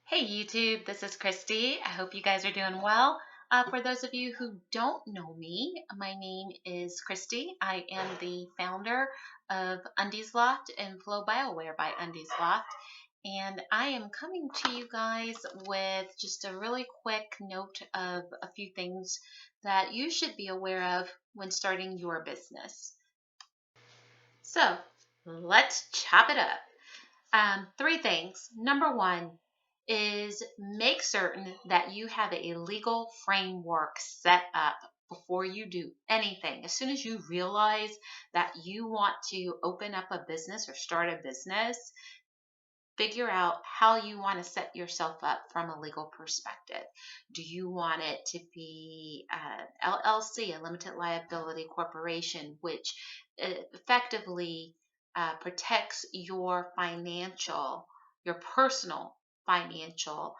Hey YouTube, this is Christy. I hope you guys are doing well. For those of you who don't know me, my name is Christy. I am the founder of Undies Loft and Flow BioWare by Undies Loft. And I am coming to you guys with just a really quick note of a few things that you should be aware of when starting your business. So let's chop it up. Three things. Number one is make certain that you have a legal framework set up before you do anything. As soon as you realize that you want to open up a business or start a business, figure out how you want to set yourself up from a legal perspective. Do you want it to be LLC, a limited liability corporation, which effectively protects your personal financial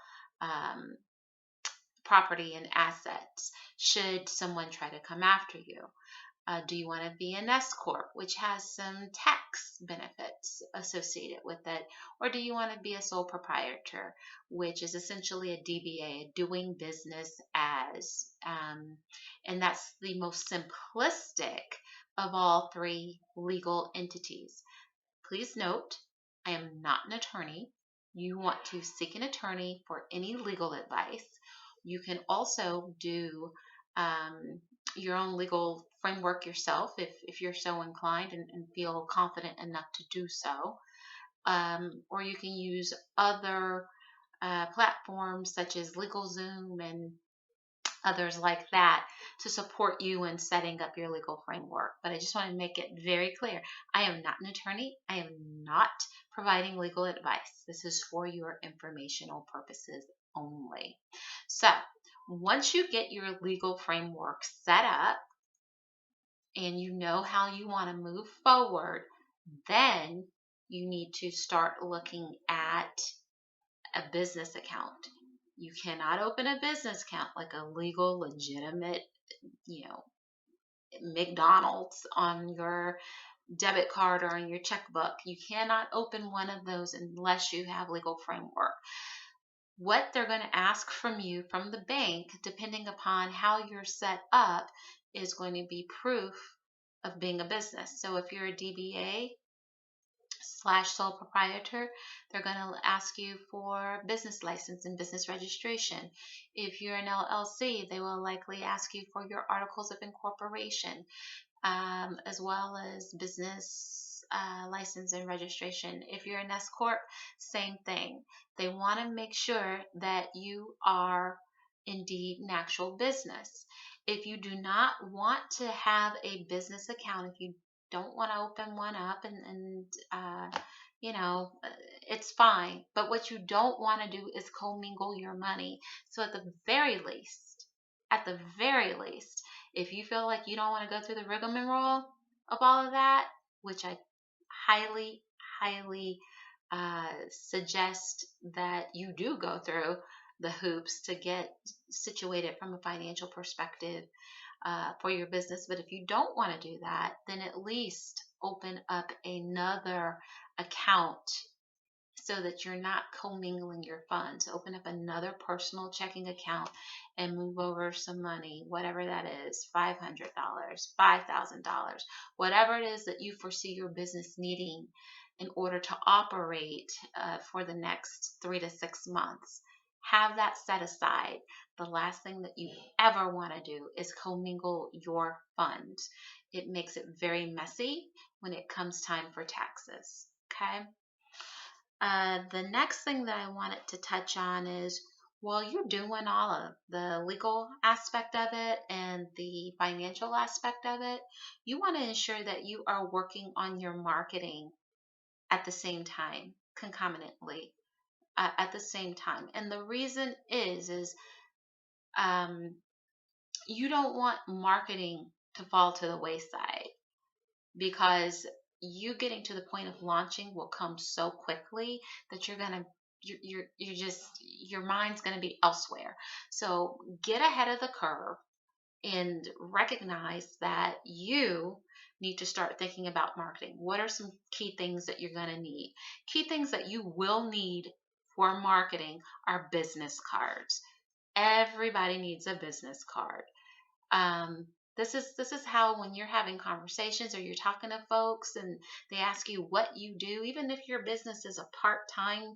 property and assets should someone try to come after you? Do you want to be an S Corp, which has some tax benefits associated with it? Or do you want to be a sole proprietor, which is essentially a DBA, a doing business as? And that's the most simplistic of all three legal entities. Please note, I am not an attorney. You want to seek an attorney for any legal advice. You can also do your own legal framework yourself if you're so inclined and feel confident enough to do so. Or you can use other platforms such as LegalZoom and others like that to support you in setting up your legal framework. But I just want to make it very clear. I am not an attorney. I am not providing legal advice. This is for your informational purposes only. So once you get your legal framework set up and you know how you want to move forward, then you need to start looking at a business account. You cannot open a business account like a legal, legitimate, McDonald's on your debit card or on your checkbook. You cannot open one of those unless you have legal framework. What they're going to ask from you from the bank, depending upon how you're set up, is going to be proof of being a business. So if you're a DBA / sole proprietor, they're going to ask you for business license and business registration. If you're an LLC, they will likely ask you for your articles of incorporation, as well as business license and registration. If you're an S Corp, same thing. They want to make sure that you are indeed an actual business. If you do not want to have a business account, if you don't want to open one up and it's fine. But what you don't want to do is commingle your money. So at the very least, if you feel like you don't want to go through the rigmarole of all of that, which I highly, highly suggest that you do go through the hoops to get situated from a financial perspective for your business. But if you don't want to do that, then at least open up another account so that you're not commingling your funds. Open up another personal checking account and move over some money, whatever that is, $500, $5,000, whatever it is that you foresee your business needing in order to operate for the next 3 to 6 months. Have that set aside. The last thing that you ever want to do is commingle your funds. It makes it very messy when it comes time for taxes. Okay. The next thing that I wanted to touch on is while you're doing all of the legal aspect of it and the financial aspect of it, you want to ensure that you are working on your marketing at the same time, concomitantly. At the same time. And the reason is you don't want marketing to fall to the wayside, because you getting to the point of launching will come so quickly that your mind's going to be elsewhere. So get ahead of the curve and recognize that you need to start thinking about marketing. What are some key things that you're going to need? Key things that you will need for marketing are business cards. Everybody needs a business card. Um, this is how, when you're having conversations or you're talking to folks and they ask you what you do, even if your business is a part-time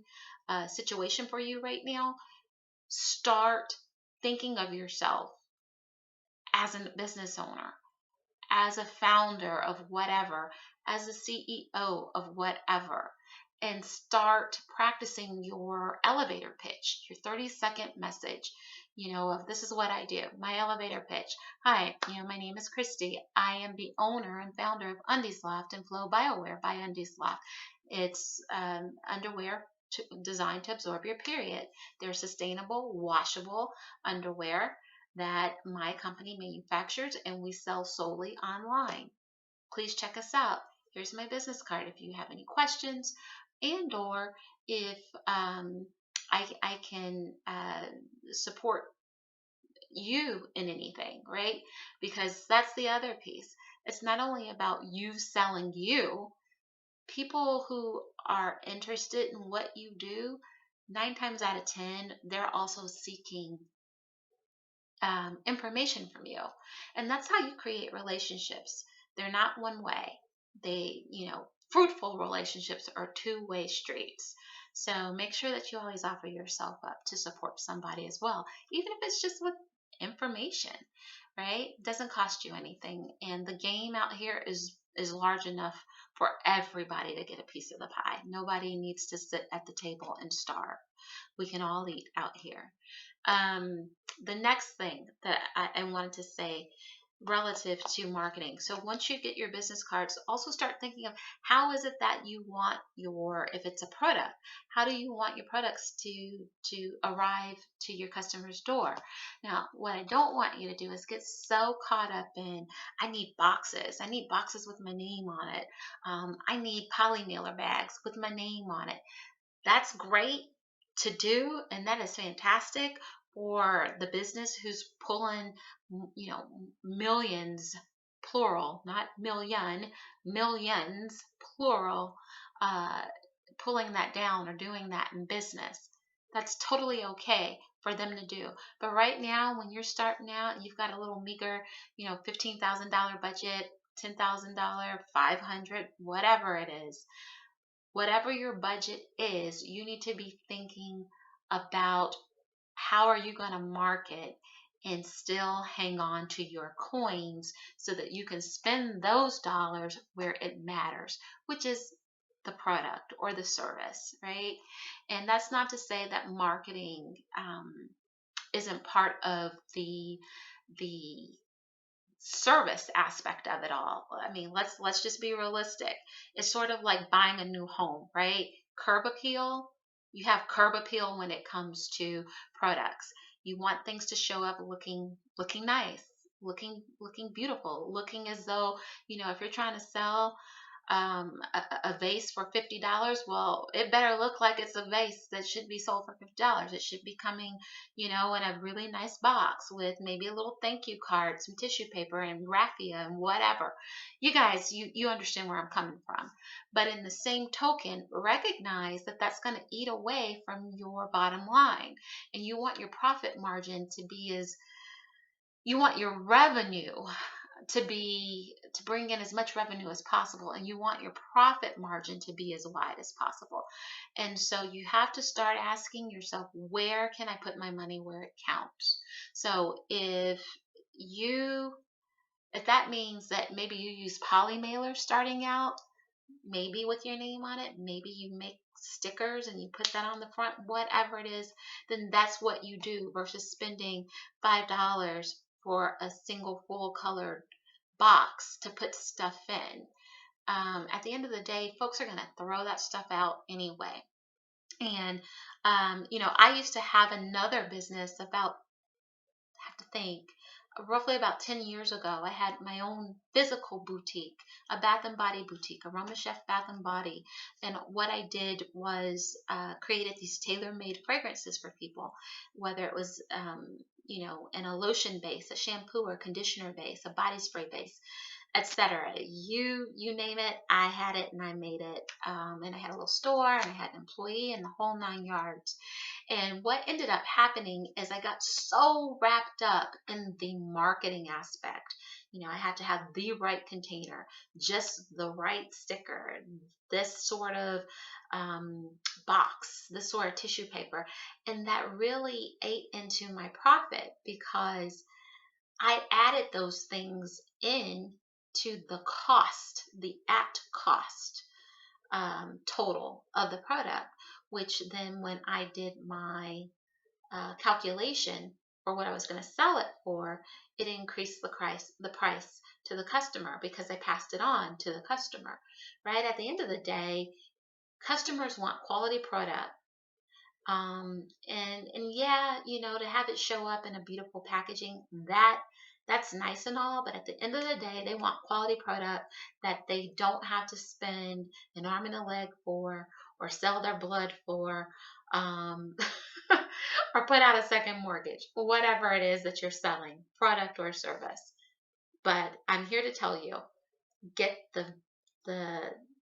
situation for you right now, start thinking of yourself as a business owner, as a founder of whatever, as a CEO of whatever, and start practicing your elevator pitch, your 30-second message, of this is what I do, my elevator pitch. Hi, my name is Christy. I am the owner and founder of Undies Loft and Flow BioWear by Undies Loft. It's underwear designed to absorb your period. They're sustainable, washable underwear that my company manufactures, and we sell solely online. Please check us out. Here's my business card if you have any questions, and or if I can support you in anything, right? Because that's the other piece. It's not only about you selling you. People who are interested in what you do, 9 times out of 10, they're also seeking information from you. And that's how you create relationships. They're not one way. Fruitful relationships are two-way streets. So make sure that you always offer yourself up to support somebody as well, even if it's just with information, right? It doesn't cost you anything. And the game out here is large enough for everybody to get a piece of the pie. Nobody needs to sit at the table and starve. We can all eat out here. The next thing that I wanted to say relative to marketing. So once you get your business cards, also start thinking of how is it that you want if it's a product, how do you want your products to arrive to your customer's door? Now, what I don't want you to do is get so caught up in, I need boxes. I need boxes with my name on it. I need poly mailer bags with my name on it. That's great to do, and that is fantastic for the business who's pulling, millions, plural, not million, millions, plural, uh, pulling that down or doing that in business. That's totally okay for them to do. But right now, when you're starting out, you've got a little meager, $15,000 budget, $10,000, 500, whatever it is. Whatever your budget is, you need to be thinking about how are you going to market and still hang on to your coins so that you can spend those dollars where it matters, which is the product or the service, right? And that's not to say that marketing isn't part of the service aspect of it all. I mean, let's just be realistic. It's sort of like buying a new home, right? Curb appeal. You have curb appeal when it comes to products. You want things to show up looking nice, looking beautiful, looking as though, if you're trying to sell a vase for $50, well, it better look like it's a vase that should be sold for $50. It should be coming, in a really nice box with maybe a little thank you card, some tissue paper and raffia and whatever. You guys, you understand where I'm coming from. But in the same token, recognize that that's going to eat away from your bottom line. And you want your profit margin you want your revenue to bring in as much revenue as possible, and you want your profit margin to be as wide as possible. And so you have to start asking yourself, where can I put my money where it counts? So if that means that maybe you use poly mailers starting out, maybe with your name on it, maybe you make stickers and you put that on the front, whatever it is, then that's what you do versus spending $5 for a single full colored box to put stuff in. At the end of the day, folks are going to throw that stuff out anyway. And, I used to have another business roughly about 10 years ago. I had my own physical boutique, a Bath and Body boutique, Aroma Chef Bath and Body. And what I did was created these tailor-made fragrances for people, whether it was, in a lotion base, a shampoo or conditioner base, a body spray base. etc. You name it, I had it and I made it. And I had a little store and I had an employee and the whole 9 yards. And what ended up happening is I got so wrapped up in the marketing aspect. I had to have the right container, just the right sticker, this sort of box, this sort of tissue paper. And that really ate into my profit because I added those things in to the cost, the at cost total of the product, which then when I did my calculation for what I was going to sell it for, it increased the price to the customer because I passed it on to the customer, right? At the end of the day, customers want quality product. And yeah, to have it show up in a beautiful packaging, that's nice and all, but at the end of the day, they want quality product that they don't have to spend an arm and a leg for, or sell their blood for, um, or put out a second mortgage, whatever it is that you're selling, product or service. But I'm here to tell you, get the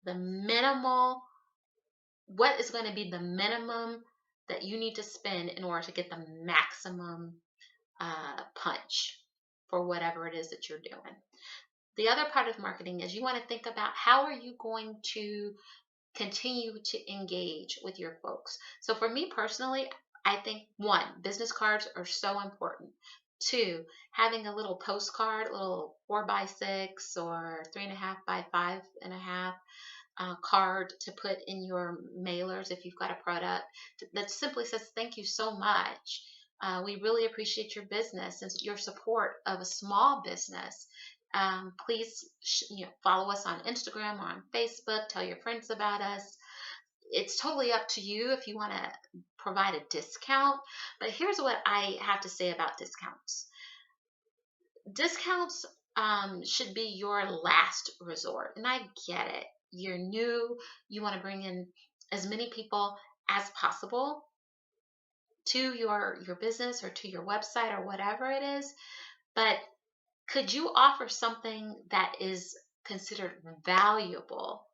the minimal, what is going to be the minimum that you need to spend in order to get the maximum punch for whatever it is that you're doing. The other part of marketing is you want to think about how are you going to continue to engage with your folks. So for me personally, I think 1, business cards are so important. 2, having a little postcard, a little 4x6 or 3.5 by 5.5 card to put in your mailers if you've got a product that simply says thank you so much. We really appreciate your business and your support of a small business. Please follow us on Instagram or on Facebook. Tell your friends about us. It's totally up to you if you want to provide a discount. But here's what I have to say about discounts. Discounts should be your last resort. And I get it. You're new. You want to bring in as many people as possible to your business or to your website or whatever it is. But could you offer something that is considered valuable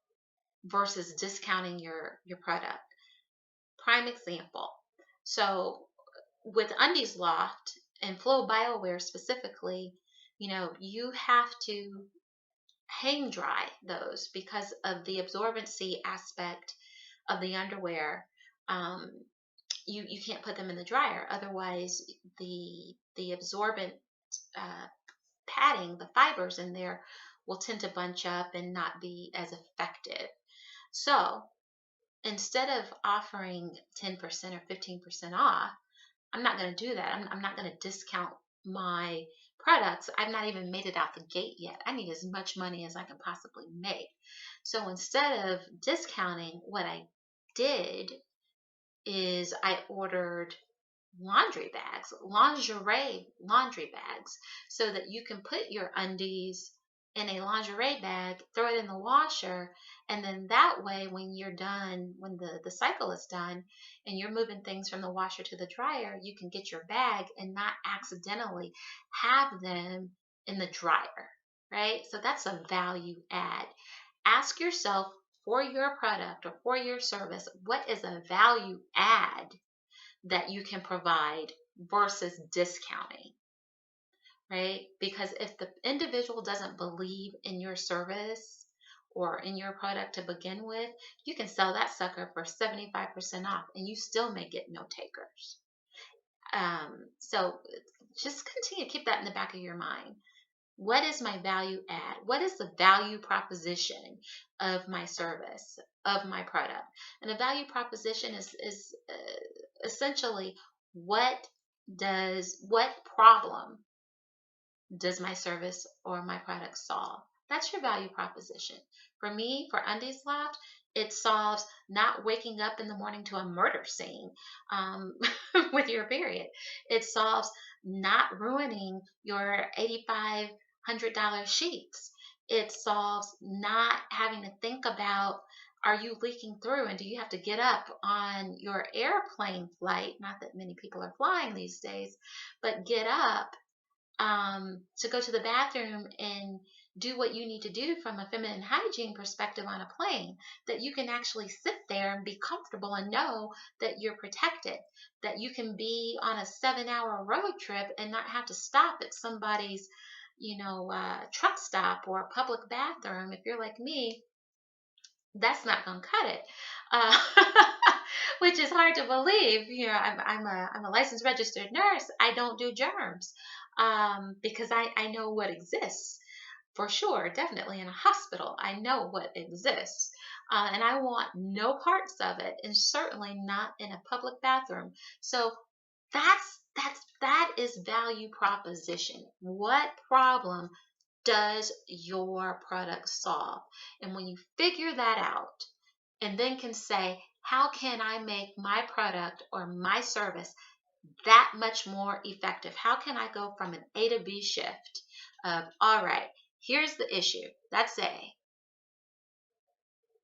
versus discounting your product? Prime example. So with Undies Loft and Flow BioWare specifically, you have to hang dry those because of the absorbency aspect of the underwear. You can't put them in the dryer, otherwise the absorbent padding, the fibers in there, will tend to bunch up and not be as effective. So instead of offering 10% or 15% off, I'm not going to do that. I'm not going to discount my products. I've not even made it out the gate yet. I need as much money as I can possibly make. So instead of discounting, what I did is I ordered laundry bags, lingerie laundry bags, so that you can put your undies in a lingerie bag, throw it in the washer, and then that way when you're done, when the cycle is done and you're moving things from the washer to the dryer, you can get your bag and not accidentally have them in the dryer, right? So that's a value add. Ask yourself, for your product or for your service, what is a value add that you can provide versus discounting, right? Because if the individual doesn't believe in your service or in your product to begin with, you can sell that sucker for 75% off and you still may get no takers. So just continue to keep that in the back of your mind. What is my value add? What is the value proposition of my service, of my product? And a value proposition is essentially what problem does my service or my product solve? That's your value proposition. For me, for Undies Loft, it solves not waking up in the morning to a murder scene with your period. It solves not ruining your $8,500 sheets. It solves not having to think about, are you leaking through and do you have to get up on your airplane flight? Not that many people are flying these days, but get up to go to the bathroom and do what you need to do from a feminine hygiene perspective on a plane, that you can actually sit there and be comfortable and know that you're protected, that you can be on a 7-hour road trip and not have to stop at somebody's, truck stop or a public bathroom. If you're like me, that's not going to cut it. Uh, which is hard to believe. I'm a licensed registered nurse. I don't do germs because I know what exists for sure. Definitely in a hospital, I know what exists. And I want no parts of it, and certainly not in a public bathroom. So that is value proposition. What problem does your product solve? And when you figure that out and then can say, how can I make my product or my service that much more effective? How can I go from an A to B shift of, all right, here's the issue. That's A.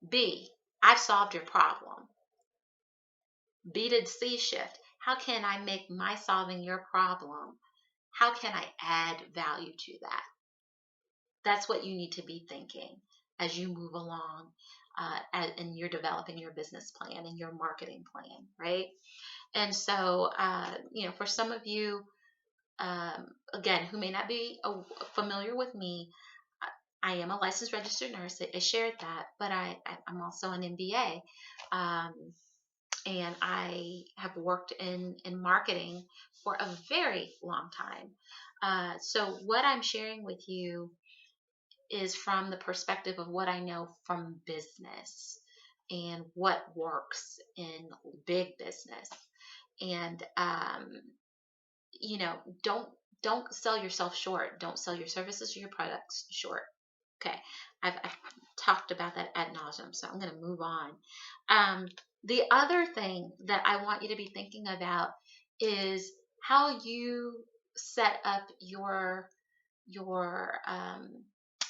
B, I've solved your problem. B to C shift. How can I make my solving your problem? How can I add value to that? That's what you need to be thinking as you move along and you're developing your business plan and your marketing plan, right? And so, for some of you, again, who may not be familiar with me, I am a licensed registered nurse. I shared that, but I'm also an MBA. And I have worked in marketing for a very long time. So what I'm sharing with you is from the perspective of what I know from business and what works in big business. And don't sell yourself short. Don't sell your services or your products short. Okay, I've talked about that ad nauseum, so I'm going to move on. The other thing that I want you to be thinking about is how you set up your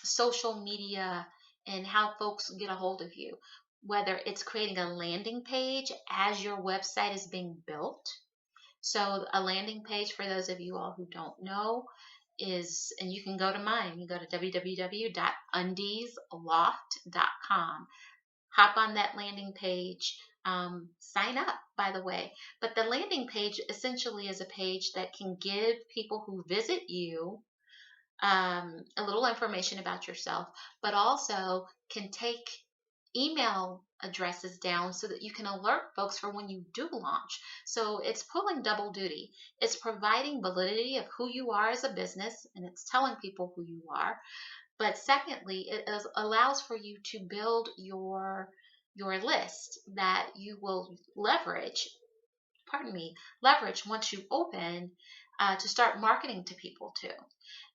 social media and how folks get a hold of you, whether it's creating a landing page as your website is being built. So a landing page, for those of you all who don't know, is, and you can go to mine, you go to www.undiesloft.com, hop on that landing page, sign up, by the way. But the landing page essentially is a page that can give people who visit you a little information about yourself, but also can take email addresses down so that you can alert folks for when you do launch. So it's pulling double duty. It's providing validity of who you are as a business, and it's telling people who you are. But secondly, allows for you to build your list that you will leverage once you open to start marketing to people too.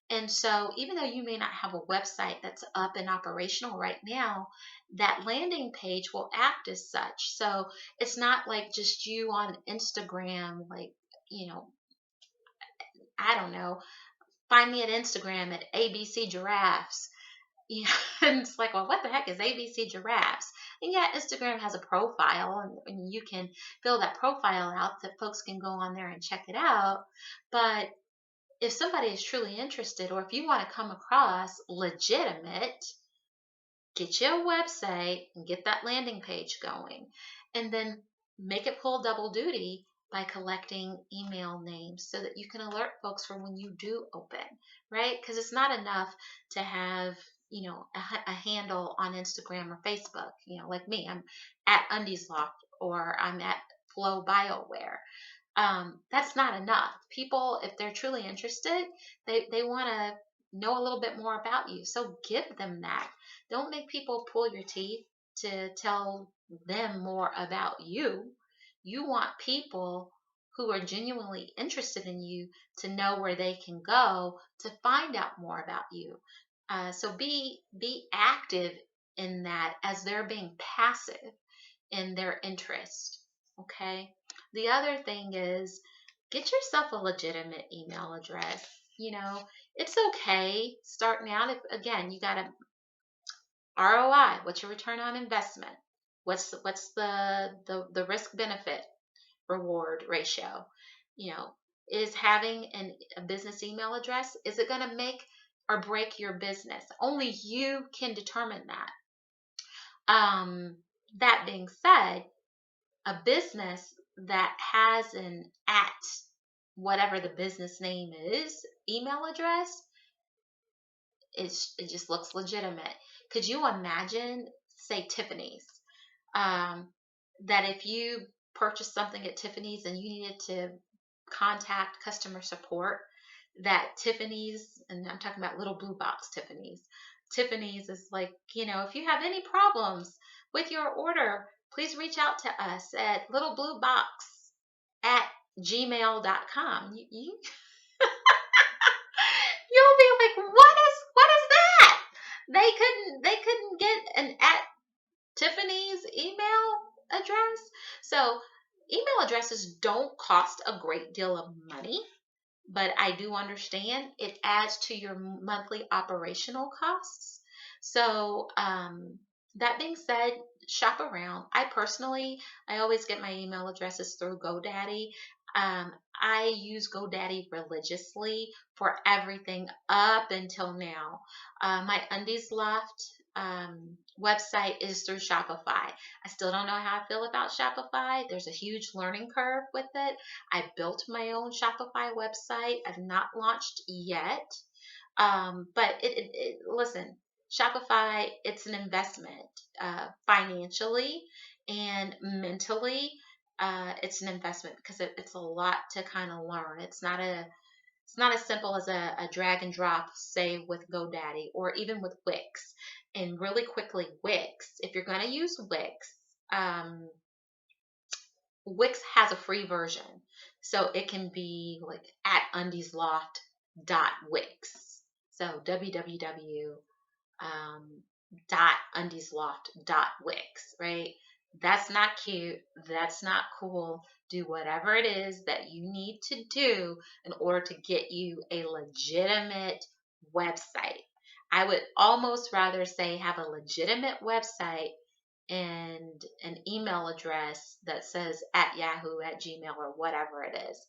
And so even though you may not have a website that's up and operational right now, that landing page will act as such. So it's not like just you on Instagram, like, I don't know, find me at Instagram at ABC Giraffes. And it's like, well, what the heck is ABC Giraffes? And yeah, Instagram has a profile, and you can fill that profile out that folks can go on there and check it out. But if somebody is truly interested, or if you want to come across legitimate, get you a website and get that landing page going, and then make it pull double duty by collecting email names so that you can alert folks for when you do open, right? Because it's not enough to have, a handle on Instagram or Facebook, like me, I'm at Undiesloft, or I'm at Flow BioWare. That's not enough. People, if they're truly interested, they want to know a little bit more about you. So give them that. Don't make people pull your teeth to tell them more about you. You want people who are genuinely interested in you to know where they can go to find out more about you. So be active in that as they're being passive in their interest. Okay. The other thing is, get yourself a legitimate email address. It's okay starting out. If, again, you got a ROI, what's your return on investment? What's the risk benefit reward ratio? Is having a business email address, is it going to make or break your business. Only you can determine that. Um, that being said, a business that has an at whatever the business name is email address, it just looks legitimate. Could you imagine, say Tiffany's, um, that if you purchased something at Tiffany's and you needed to contact customer support, that Tiffany's, and I'm talking about little blue box Tiffany's is like, if you have any problems with your order, please reach out to us at littlebluebox@gmail.com. You'll be like, what is that? They couldn't get an at Tiffany's email address. So email addresses don't cost a great deal of money, but I do understand it adds to your monthly operational costs. So that being said, shop around. I always get my email addresses through GoDaddy. I use GoDaddy religiously for everything up until now. My Undies Loft website is through Shopify. I still don't know how I feel about Shopify. There's a huge learning curve with it. I built my own Shopify website. I've not launched yet. But listen, Shopify, it's an investment financially and mentally. It's an investment because it's a lot to kind of learn. It's not as simple as a drag and drop, say with GoDaddy or even with Wix. And really quickly, Wix, if you're going to use Wix, Wix has a free version. So it can be like at undiesloft.wix. So www .undiesloft.wix, right? That's not cute. That's not cool. Do whatever it is that you need to do in order to get you a legitimate website. I would almost rather say have a legitimate website and an email address that says at Yahoo, at Gmail, or whatever it is,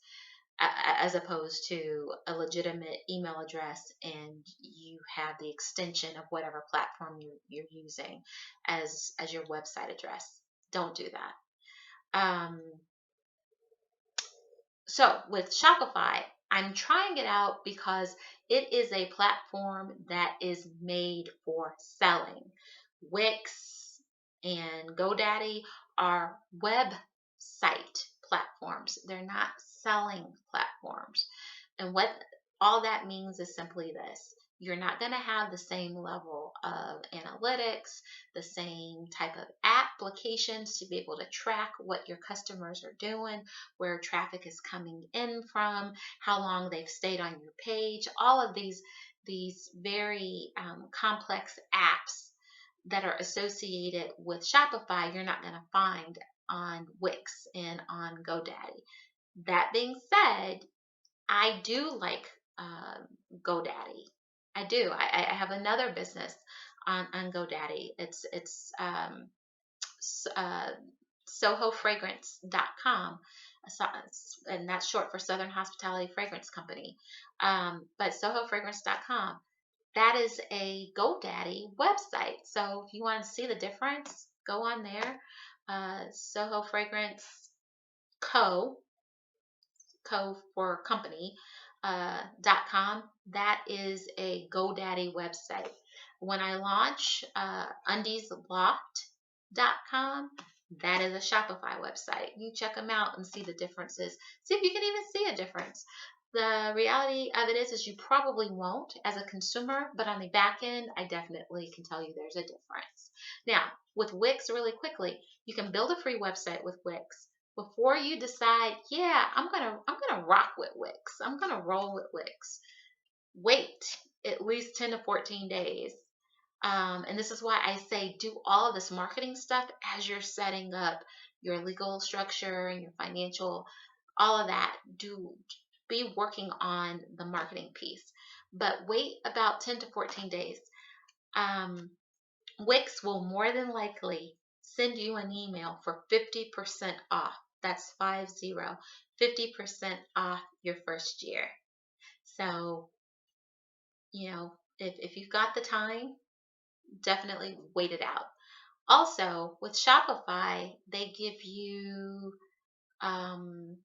as opposed to a legitimate email address and you have the extension of whatever platform you're using as your website address. Don't do that. So with Shopify, I'm trying it out because it is a platform that is made for selling. Wix and GoDaddy are website platforms. They're not selling platforms. And what all that means is simply this. You're not going to have the same level of analytics, the same type of applications to be able to track what your customers are doing, where traffic is coming in from, how long they've stayed on your page, all of these very complex apps that are associated with Shopify, you're not going to find on Wix and on GoDaddy. That being said, I do like GoDaddy. I do. I have another business on GoDaddy. It's SohoFragrance.com, and that's short for Southern Hospitality Fragrance Company. But SohoFragrance.com, that is a GoDaddy website. So if you want to see the difference, go on there. Soho Fragrance Co. for company, .com. That is a GoDaddy website. When I launch undiesloft.com, that is a Shopify website. You check them out and see the differences. See if you can even see a difference. The reality of it is you probably won't as a consumer, but on the back end, I definitely can tell you there's a difference. Now, with Wix, really quickly, you can build a free website with Wix. Before you decide, yeah, I'm gonna rock with Wix, I'm gonna roll with Wix, wait at least 10 to 14 days. And this is why I say do all of this marketing stuff as you're setting up your legal structure and your financial, all of that. Be working on the marketing piece, but wait about 10 to 14 days. Wix will more than likely send you an email for 50% off. That's 50% off your first year. So, If you've got the time, definitely wait it out. Also, with Shopify, they give you, um,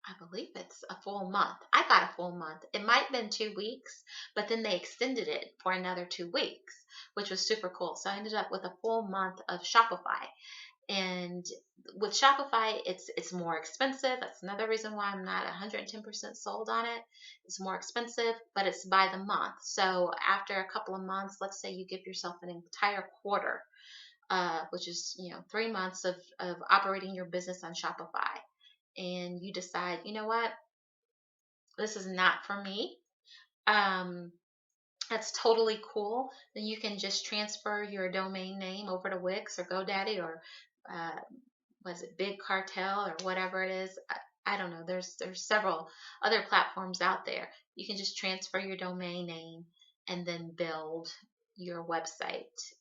I believe it's a full month. I got a full month. It might have been 2 weeks, but then they extended it for another 2 weeks, which was super cool. So I ended up with a full month of Shopify. And with Shopify, it's more expensive. That's another reason why I'm not 110% sold on it. It's more expensive, but it's by the month. So after a couple of months, let's say you give yourself an entire quarter, which is 3 months of operating your business on Shopify, and you decide, you know what, this is not for me. Um, that's totally cool. Then you can just transfer your domain name over to Wix or GoDaddy or uh, was it Big Cartel or whatever it is. I don't know. There's several other platforms out there. You can just transfer your domain name and then build your website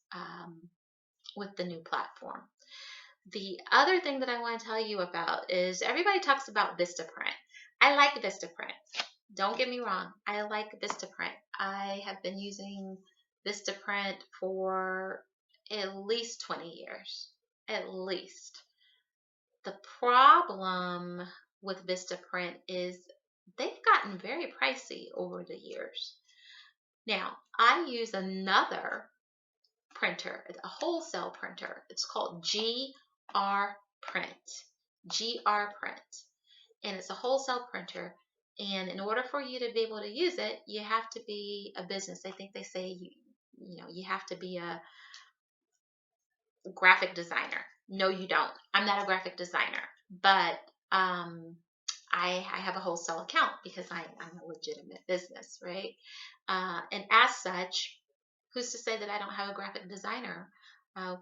with the new platform. The other thing that I want to tell you about is everybody talks about Vistaprint. I like Vistaprint. Don't get me wrong. I like Vistaprint. I have been using Vistaprint for at least 20 years. At least. The problem with Vistaprint is they've gotten very pricey over the years. Now, I use another printer, a wholesale printer. It's called GR Print. GR Print. And it's a wholesale printer. And in order for you to be able to use it, you have to be a business. I think they say you have to be a graphic designer. No, you don't. I'm not a graphic designer, but I have a wholesale account because I'm a legitimate business, right? And as such, who's to say that I don't have a graphic designer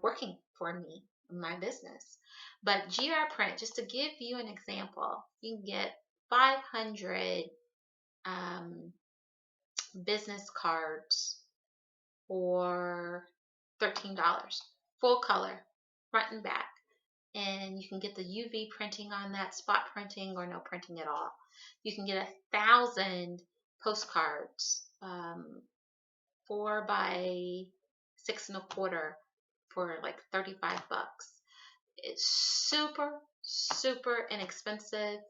working for me in my business? But GR Print, just to give you an example, you can get 500 business cards for $13, full color, front and back. And you can get the UV printing on that, spot printing or no printing at all. You can get 1,000 postcards, 4 by 6.25 for like $35. It's super, super inexpensive,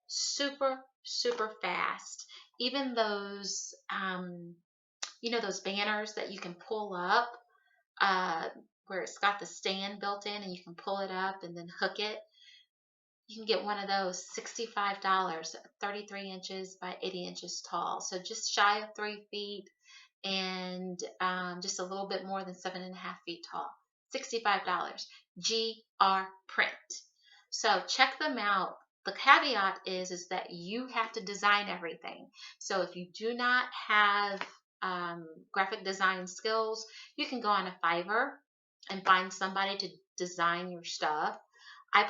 super, super fast. Even those, those banners that you can pull up, where it's got the stand built in and you can pull it up and then hook it. You can get one of those, $65, 33 inches by 80 inches tall. So just shy of 3 feet and just a little bit more than 7.5 feet tall. $65. GR Print. So check them out. The caveat is that you have to design everything. So if you do not have graphic design skills, you can go on a Fiverr and find somebody to design your stuff. I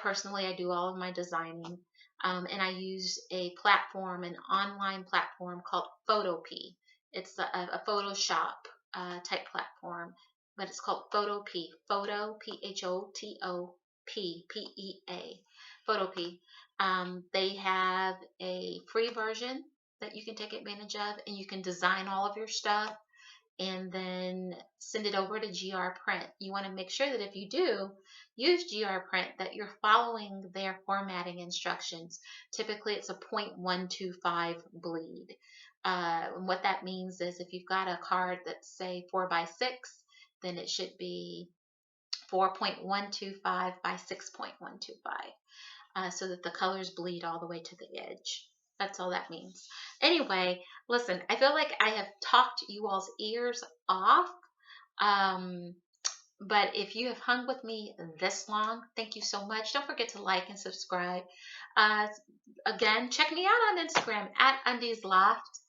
do all of my designing, and I use a platform, an online platform called Photopea. It's a Photoshop type platform, but it's called Photopea. Photo, Photopea. Photopea. They have a free version that you can take advantage of, and you can design all of your stuff and then send it over to GR Print. You want to make sure that if you do use GR Print, that you're following their formatting instructions. Typically, it's a 0.125 bleed. And what that means is if you've got a card that's, say, 4 by 6, then it should be 4.125 by 6.125, so that the colors bleed all the way to the edge. That's all that means. Anyway, listen, I feel like I have talked you all's ears off. But if you have hung with me this long, thank you so much. Don't forget to like and subscribe. Again, check me out on Instagram at undiesloft,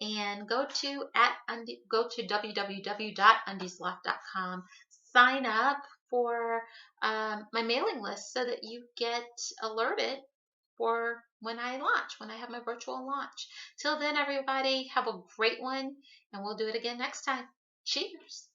and go to www.undiesloft.com. Sign up for my mailing list so that you get alerted for when I have my virtual launch. Till then, everybody, have a great one, and we'll do it again next time. Cheers.